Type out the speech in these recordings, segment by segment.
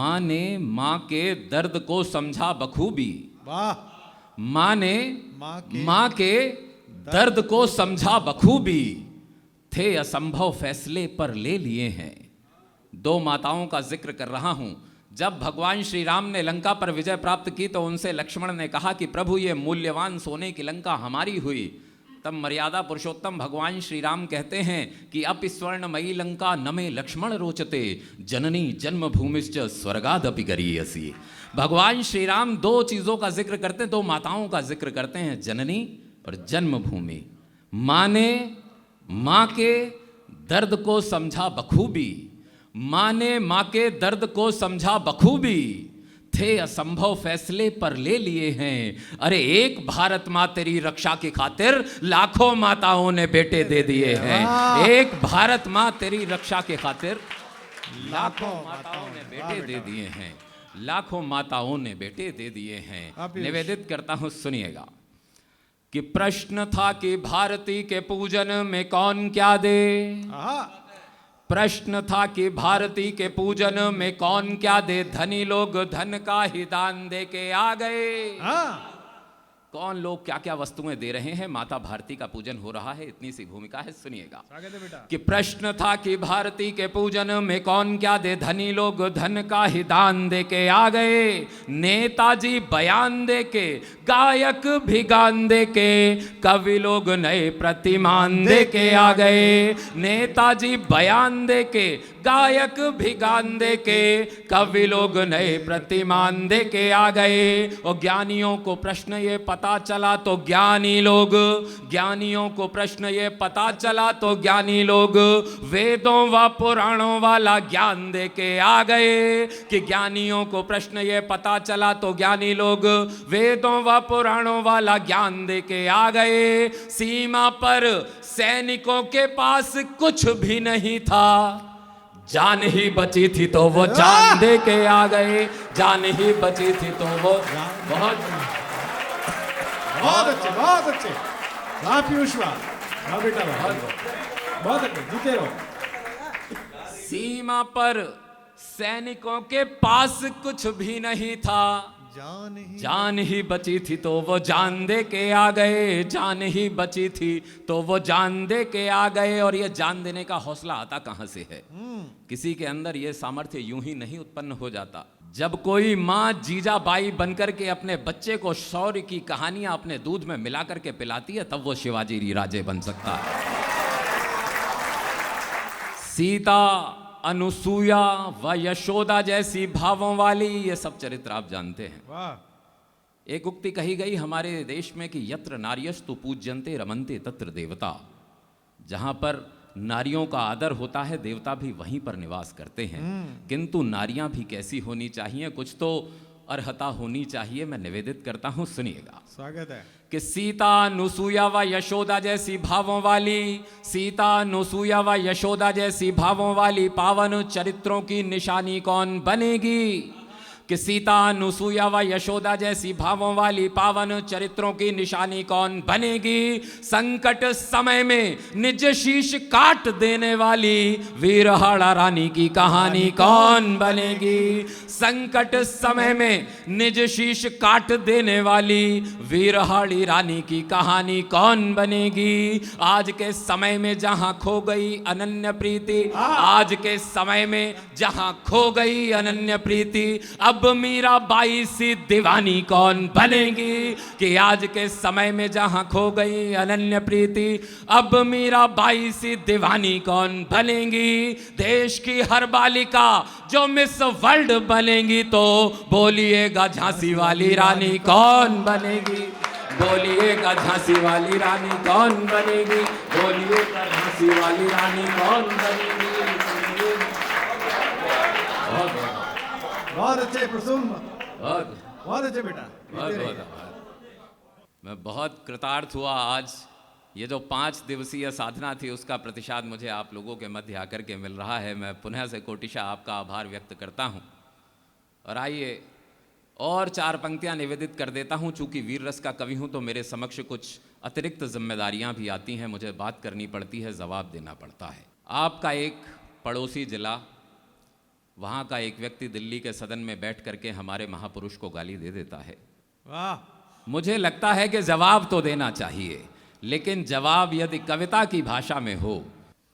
माँ ने माँ के दर्द को समझा बखूबी। वाह। माँ ने माँ के दर्द को समझा बखूबी, थे असंभव फैसले पर ले लिए हैं। दो माताओं का जिक्र कर रहा हूं। जब भगवान श्री राम ने लंका पर विजय प्राप्त की तो उनसे लक्ष्मण ने कहा कि प्रभु ये मूल्यवान सोने की लंका हमारी हुई। तब मर्यादा पुरुषोत्तम भगवान श्री राम कहते हैं कि अप स्वर्णमयी लंका नमे लक्ष्मण रोचते, जननी जन्म भूमिश्च स्वर्गादपि गरीयसी। भगवान श्री राम दो चीजों का जिक्र करते हैं, दो माताओं का जिक्र करते हैं, जननी और जन्मभूमि। माँ ने माँ के दर्द को समझा बखूबी, माँ ने माँ के दर्द को समझा बखूबी, थे असंभव फैसले पर ले लिए हैं। अरे एक भारत माँ तेरी रक्षा की खातिर लाखों माताओं ने बेटे दे दिए हैं। एक भारत माँ तेरी रक्षा की खातिर लाखों माताओं ने बेटे दे दिए हैं। लाखों माताओं ने बेटे दे दिए हैं। निवेदित करता हूं, सुनिएगा कि प्रश्न था कि भारती के पूजन में कौन क्या दे। प्रश्न था कि भारती के पूजन में कौन क्या दे, धनी लोग धन का ही दान दे के आ गए। कौन लोग क्या क्या वस्तुएं दे रहे हैं, माता भारती का पूजन हो रहा है, इतनी सी भूमिका है, सुनिएगा कि प्रश्न था कि भारती के पूजन में कौन क्या दे, धनी लोग धन का ही दान दे के आ गए। नेताजी बयान दे के, गायक भी गान दे के, कवि लोग नए प्रतिमान दे के आ गए। नेताजी बयान दे के, गायक भी गान दे के, कवि लोग नए प्रतिमान दे के आ गए। और ज्ञानियों को प्रश्न ये पता चला तो ज्ञानी लोग, ज्ञानियों को प्रश्न ये पता चला तो ज्ञानी लोग वेदों व पुराणों वाला ज्ञान दे के आ गए। कि ज्ञानियों को प्रश्न ये पता चला तो ज्ञानी लोग वेदों व पुराणों वाला ज्ञान दे के आ गए। सीमा पर सैनिकों के पास कुछ भी नहीं था, जान ही बची थी तो वो जान दे के आ गए। जान ही बची थी तो वो बहुत अच्छे, बहुत अच्छे। वाह पीयूष, वाह बेटा, बहुत अच्छे, जीते रहो। सीमा पर सैनिकों के पास कुछ भी नहीं था, जान ही बची थी तो वो जान दे के आ गए। जान ही बची थी तो वो जान दे के आ गए। और ये जान देने का हौसला आता कहां से है? किसी के अंदर ये सामर्थ्य यूं ही नहीं उत्पन्न हो जाता। जब कोई माँ जीजाबाई बनकर के अपने बच्चे को शौर्य की कहानियां अपने दूध में मिला करके पिलाती है, तब वो शिवाजी राजे बन सकता है। सीता, अनुसूया व यशोदा जैसी भावों वाली, ये सब चरित्र आप जानते हैं। वाह। एक उक्ति कही गई हमारे देश में कि यत्र नार्यस्तु पूज्यन्ते रमन्ते तत्र देवता। जहां पर नारियों का आदर होता है, देवता भी वहीं पर निवास करते हैं। किंतु नारियां भी कैसी होनी चाहिए, कुछ तो अर्हता होनी चाहिए। मैं निवेदित करता हूं, सुनिएगा। स्वागत है। कि सीता, अनुसूया व यशोदा जैसी भावों वाली, सीता, अनुसूया व यशोदा जैसी भावों वाली पावन चरित्रों की निशानी कौन बनेगी? कि सीता, अनुसूया व यशोदा जैसी भावों वाली पावन चरित्रों की निशानी कौन बनेगी? संकट समय में निज शीश काट देने वाली वीरहाड़ा रानी की कहानी कौन बनेगी? संकट समय में निज शीश काट देने वाली वीरहाड़ी रानी की कहानी कौन बनेगी? आज के समय में जहां खो गई अनन्य प्रीति, आज के समय में जहां खो गई अनन्य प्रीति, अब मीराबाई सी दीवानी कौन बनेगी? कि आज के समय में जहां खो गई अनन्य प्रीति, अब मीराबाई सी दीवानी कौन बनेगी? देश की हर बालिका जो मिस वर्ल्ड बनेगी, तो बोलिएगा झांसी वाली रानी कौन बनेगी? बोलिएगा झांसी वाली रानी कौन बनेगी? बोलिएगा झांसी वाली रानी कौन बनेगी? बहुत अच्छे प्रसून, बहुत अच्छे बेटा। मैं बहुत कृतार्थ हुआ आज। ये जो 5 दिवसीय साधना थी, उसका प्रतिसाद मुझे आप लोगों के मध्य आकर के मिल रहा है। मैं पुनः से कोटिशा आपका आभार व्यक्त करता हूँ। और आइए और 4 पंक्तियाँ निवेदित कर देता हूँ। चूँकि वीर रस का कवि हूँ तो मेरे समक्ष कुछ अतिरिक्त जिम्मेदारियाँ भी आती हैं, मुझे बात करनी पड़ती है, जवाब देना पड़ता है। आपका एक पड़ोसी जिला वहाँ का एक व्यक्ति दिल्ली के सदन में बैठ करके हमारे महापुरुष को गाली दे देता है। वाह, मुझे लगता है कि जवाब तो देना चाहिए, लेकिन जवाब यदि कविता की भाषा में हो।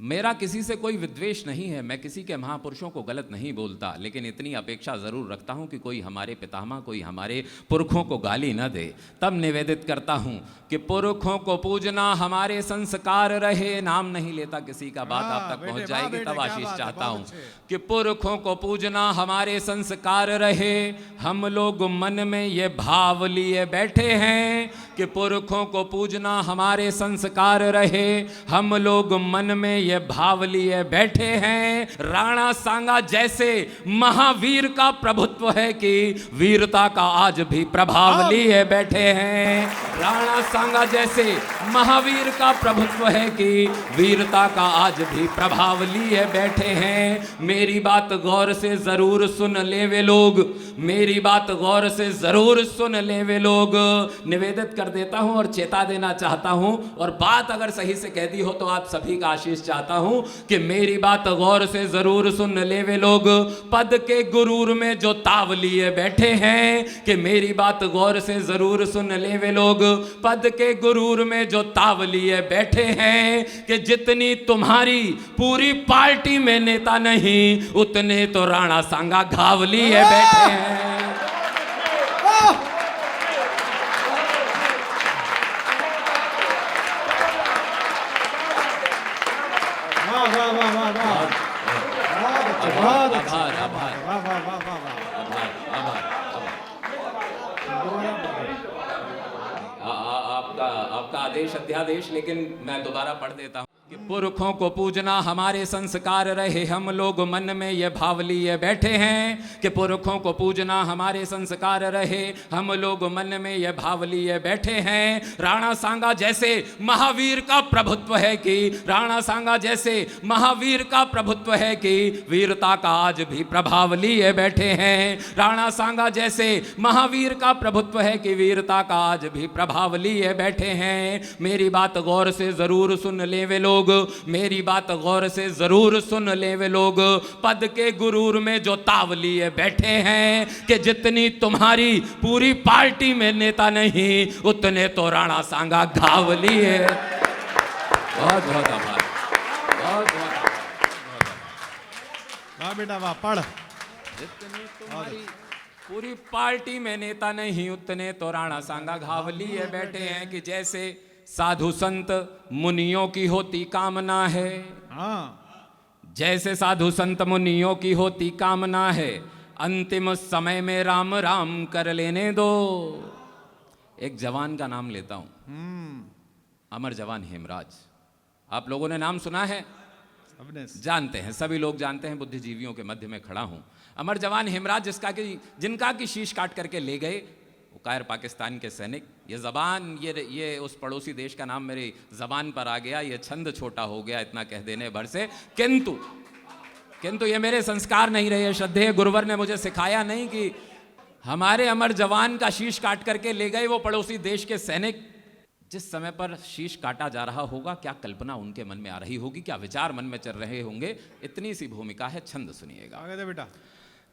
मेरा किसी से कोई विद्वेष नहीं है, मैं किसी के महापुरुषों को गलत नहीं बोलता, लेकिन इतनी अपेक्षा ज़रूर रखता हूँ कि कोई हमारे पितामह, कोई हमारे पुरखों को गाली न दे। तब निवेदित करता हूँ कि पुरखों को पूजना हमारे संस्कार रहे। नाम नहीं लेता किसी का, बात आप तक पहुँच जाएगी, तब आशीष चाहता हूँ कि पुरखों को पूजना हमारे संस्कार रहे। हम लोग मन में ये भाव लिए बैठे हैं कि पुरखों को पूजना हमारे संस्कार रहे। हम लोग मन में ये भाव लिए बैठे हैं। राणा सांगा जैसे महावीर का प्रभुत्व है कि वीरता का आज भी प्रभाव लिए बैठे हैं। राणा सांगा जैसे महावीर का प्रभुत्व है कि वीरता का आज भी प्रभाव लिए बैठे हैं। मेरी बात गौर से जरूर सुन ले वे लोग, मेरी बात गौर से जरूर सुन ले वे लोग। निवेदित कर देता हूं और चेता देना चाहता हूं, और बात अगर सही से कह दी हो तो आप सभी का आशीष चाहता हूं कि मेरी बात गौर से जरूर सुन ले वे लोग। पद के गुरूर में जो ताव लिए बैठे हैं, कि मेरी बात गौर से जरूर सुन ले वे लोग। पद के गुरूर में जो ताव लिए बैठे हैं, कि जितनी तुम्हारी पूरी पार्टी में नेता नहीं, उतने तो राणा सांगा घाव लिए बैठे हैं। वाह वाह वाह वाह वाह, बहुत अच्छा, आभार आभार वाह वाह वाह वाह वाह, आभार आभार। आपका आदेश अध्यादेश, लेकिन मैं दोबारा पढ़ देता हूँ कि पुरखों को पूजना हमारे संस्कार रहे। हम लोग मन में ये भाव लिए बैठे हैं कि पुरखों को पूजना हमारे संस्कार रहे। हम लोग मन में ये भाव लिए बैठे हैं। राणा सांगा जैसे महावीर का प्रभुत्व है कि राणा सांगा जैसे महावीर का प्रभुत्व है कि वीरता का आज भी प्रभाव लिए बैठे हैं। राणा सांगा जैसे महावीर का प्रभुत्व है कि वीरता का आज भी प्रभाव लिए बैठे हैं। मेरी बात गौर से जरूर सुन ले वे लोग, मेरी बात गौर से जरूर सुन ले वे लोग। पद के गुरूर में जो ताव लिए बैठे हैं, कि जितनी तुम्हारी पूरी पार्टी में नेता नहीं, उतने तो राणा सांगा घाव लिए। बहुत बहुत आभार, बहुत बहुत वाह बेटा वाह, पढ़। जितने तुम्हारी पूरी पार्टी में नेता नहीं, उतने तो राणा सांगा घाव लिए बैठे हैं। कि जैसे साधु संत मुनियों की होती कामना है, हाँ, जैसे साधु संत मुनियों की होती कामना है, अंतिम समय में राम राम कर लेने दो। एक जवान का नाम लेता हूं, अमर जवान हेमराज। आप लोगों ने नाम सुना है, जानते हैं, सभी लोग जानते हैं, बुद्धिजीवियों के मध्य में खड़ा हूं। अमर जवान हेमराज जिनका की शीश काट करके ले गए कायर पाकिस्तान के सैनिक। ये जबान, ये उस पड़ोसी देश का नाम मेरी जबान पर आ गया, ये छंद छोटा हो गया इतना कह देने भर से। किंतु ये मेरे संस्कार नहीं रहे। श्रद्धेय गुरुवर ने मुझे सिखाया नहीं कि हमारे अमर जवान का शीश काट करके ले गए वो पड़ोसी देश के सैनिक। जिस समय पर शीश काटा जा रहा होगा, क्या कल्पना उनके मन में आ रही होगी, क्या विचार मन में चल रहे होंगे, इतनी सी भूमिका है। छंद सुनिएगा। आगे दे बेटा।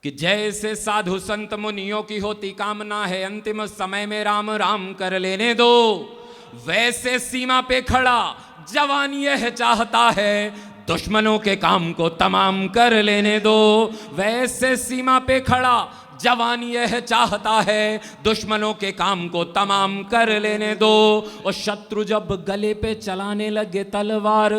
कि जैसे साधु संत मुनियों की होती कामना है, अंतिम समय में राम राम कर लेने दो, वैसे सीमा पे खड़ा जवान यह चाहता है, दुश्मनों के काम को तमाम कर लेने दो। वैसे सीमा पे खड़ा जवान यह चाहता है, दुश्मनों के काम को तमाम कर लेने दो। और शत्रु जब गले पे चलाने लगे तलवार,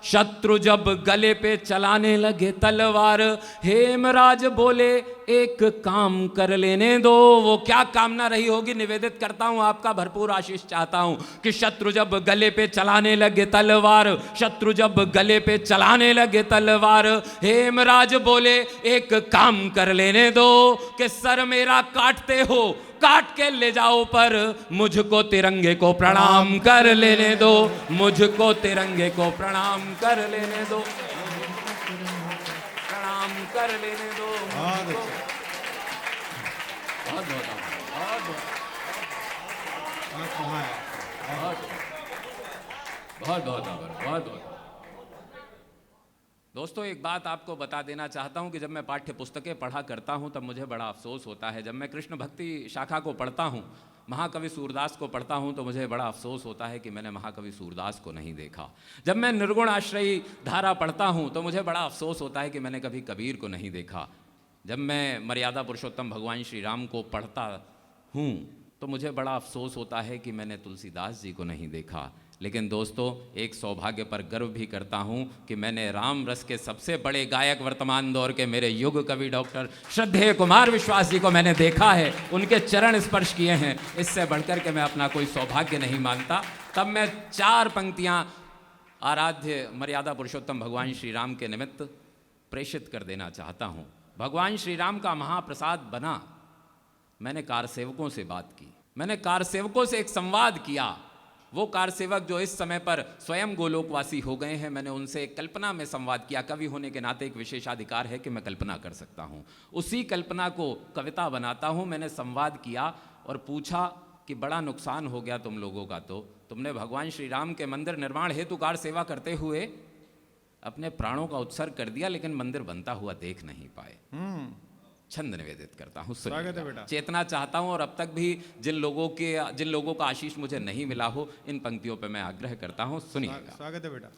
शत्रु जब गले पे चलाने लगे तलवार, हेमराज बोले एक काम कर लेने दो। वो क्या कामना रही होगी, निवेदित करता हूं, आपका भरपूर आशीष चाहता हूं कि शत्रु जब गले पे चलाने लगे तलवार, शत्रु जब गले पे चलाने लगे तलवार, हेमराज बोले एक काम कर लेने दो, कि सर मेरा काटते हो काट के ले जाओ, पर मुझको तिरंगे को प्रणाम कर लेने दो, मुझको तिरंगे को प्रणाम कर लेने दो, प्रणाम कर लेने दो। बहुत बहुत बहुत दोस्तों एक बात आपको बता देना चाहता हूं कि जब मैं पाठ्य पुस्तकें पढ़ा करता हूं तब मुझे बड़ा अफसोस होता है। जब मैं कृष्ण भक्ति शाखा को पढ़ता हूं, महाकवि सूरदास को पढ़ता हूं, तो मुझे बड़ा अफसोस होता है कि मैंने महाकवि सूरदास को नहीं देखा। जब मैं निर्गुण आश्रयी धारा पढ़ता हूं तो मुझे बड़ा अफसोस होता है कि मैंने कभी कबीर को नहीं देखा। जब मैं मर्यादा पुरुषोत्तम भगवान श्री राम को पढ़ता हूं तो मुझे बड़ा अफसोस होता है कि मैंने तुलसीदास जी को नहीं देखा। लेकिन दोस्तों एक सौभाग्य पर गर्व भी करता हूं कि मैंने राम रस के सबसे बड़े गायक वर्तमान दौर के मेरे युग कवि डॉक्टर श्रद्धेय कुमार विश्वास जी को मैंने देखा है, उनके चरण स्पर्श किए हैं। इससे बढ़कर के मैं अपना कोई सौभाग्य नहीं मानता। तब मैं 4 पंक्तियां आराध्य मर्यादा पुरुषोत्तम भगवान श्री राम के निमित्त प्रेषित कर देना चाहता हूं। भगवान श्री राम का महाप्रसाद बना। मैंने कारसेवकों से बात की, मैंने कारसेवकों से एक संवाद किया। वो कारसेवक जो इस समय पर स्वयं गोलोकवासी हो गए हैं, मैंने उनसे कल्पना में संवाद किया। कवि होने के नाते एक विशेषाधिकार है कि मैं कल्पना कर सकता हूँ। उसी कल्पना को कविता बनाता हूँ। मैंने संवाद किया और पूछा कि बड़ा नुकसान हो गया तुम लोगों का, तो तुमने भगवान श्री राम के मंदिर निर्माण हेतु कार सेवा करते हुए अपने प्राणों का उत्सर्ग कर दिया, लेकिन मंदिर बनता हुआ देख नहीं पाए। छंद निवेदित करता हूँ, स्वागत है बेटा। चेतना चाहता हूँ और अब तक भी जिन लोगों का आशीष मुझे नहीं मिला हो, इन पंक्तियों पे मैं आग्रह करता हूँ, सुनिएगा। स्वागत है बेटा।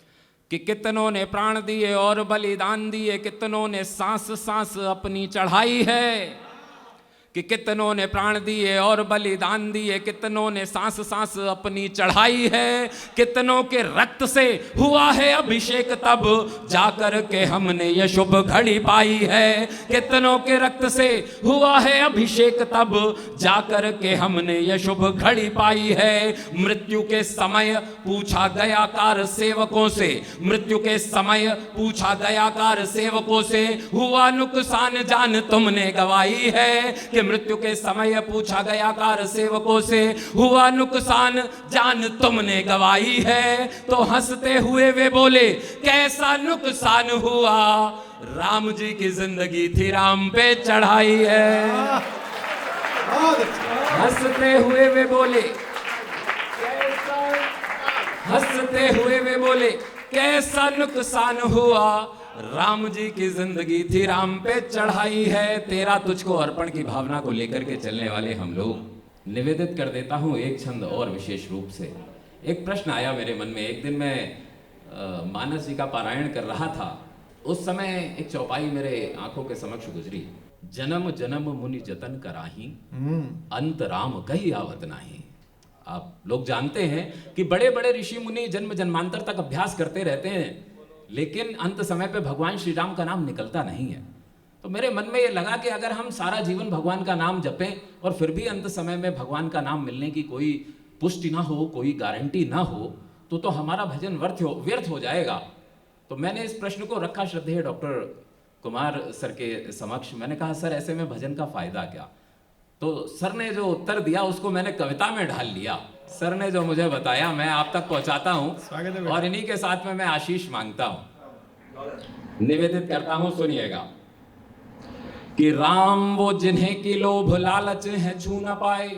कि कितनों ने प्राण दिए और बलिदान दिए, कितनों ने सांस सांस अपनी चढ़ाई है। कि कितनों ने प्राण दिए और बलिदान दिए, कितनों ने सांस सांस अपनी चढ़ाई है। कितनों के रक्त से हुआ है अभिषेक, तब जाकर के हमने ये शुभ घड़ी पाई है। कितनों के रक्त से हुआ है अभिषेक, तब जाकर के हमने ये शुभ घड़ी पाई है। मृत्यु के समय पूछा गया कार सेवकों से, मृत्यु के समय पूछा गया कार सेवकों से, हुआ नुकसान जान तुमने गवाई है। कि मृत्यु के समय पूछा गया कार सेवकों से, हुआ नुकसान जान तुमने गवाई है। तो हंसते हुए वे बोले कैसा नुकसान हुआ, राम जी की जिंदगी थी राम पे चढ़ाई है। हंसते हुए वे बोले, हंसते हुए वे बोले कैसा नुकसान हुआ, राम जी की जिंदगी थी राम पे चढ़ाई है। तेरा तुझको अर्पण की भावना को लेकर के चलने वाले हम लोग। निवेदित कर देता हूं एक छंद और विशेष रूप से। एक प्रश्न आया मेरे मन में। एक दिन मैं मानस जी का पारायण कर रहा था। उस समय एक चौपाई मेरे आंखों के समक्ष गुजरी। जन्म जन्म मुनि जतन कराही, अंत राम कही आवत नाही। आप लोग जानते हैं कि बड़े बड़े ऋषि मुनि जन्म जन्मांतर तक अभ्यास करते रहते हैं, लेकिन अंत समय पे भगवान श्री राम का नाम निकलता नहीं है। तो मेरे मन में ये लगा कि अगर हम सारा जीवन भगवान का नाम जपें और फिर भी अंत समय में भगवान का नाम मिलने की कोई पुष्टि ना हो, कोई गारंटी ना हो, तो हमारा भजन व्यर्थ हो जाएगा। तो मैंने इस प्रश्न को रखा श्रद्धेय डॉक्टर कुमार सर के समक्ष। मैंने कहा सर ऐसे में भजन का फायदा क्या। तो सर ने जो उत्तर दिया उसको मैंने कविता में ढाल लिया। सर ने जो मुझे बताया मैं आप तक पहुंचाता हूं और इन्हीं के साथ में मैं आशीष मांगता हूं। निवेदित करता हूं, सुनिएगा। कि राम वो जिन्हें की लोभ लालच है छू न पाए,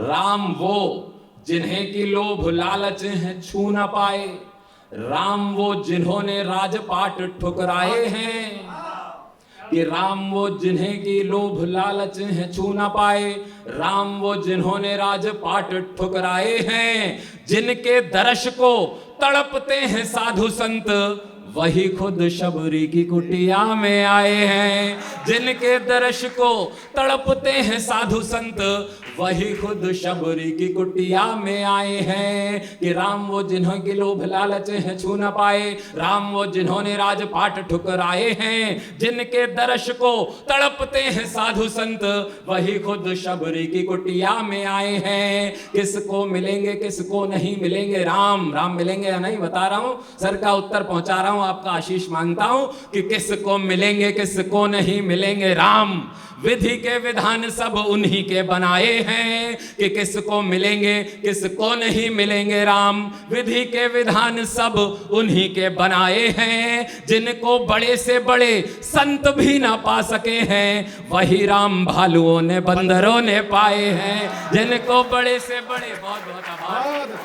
राम वो जिन्हें की लोभ लालच है छू न पाए, राम वो जिन्होंने राजपाट ठुकराए हैं। कि राम वो जिन्हें की लोभ लालच है छू ना पाए, राम वो जिन्होंने राजपाट ठुकराए हैं। जिनके दर्श को तड़पते हैं साधु संत, वही खुद शबरी की कुटिया में आए हैं। जिनके दर्श को तड़पते हैं साधु संत, वही खुद शबरी की कुटिया में आए हैं। कि राम वो जिन्हों की लोभ लालच है छू न पाए, राम वो जिन्होंने राजपाट ठुकराए हैं। जिनके दर्श को तड़पते हैं साधु संत, वही खुद शबरी की कुटिया में आए हैं। किसको मिलेंगे किसको नहीं मिलेंगे राम, राम मिलेंगे या नहीं बता रहा हूं, सर का उत्तर पहुंचा रहा हूं, आपका आशीष मांगता हूं। कि किसको मिलेंगे किसको नहीं मिलेंगे राम, विधि के विधान सब उन्हीं के बनाए हैं। कि किसको मिलेंगे किसको नहीं मिलेंगे राम, विधि के विधान सब उन्हीं के बनाए हैं। जिनको बड़े से बड़े संत भी ना पा सके हैं, वही राम भालुओं ने बंदरों ने पाए हैं। जिनको बड़े से बड़े, बहुत बहुत आभार।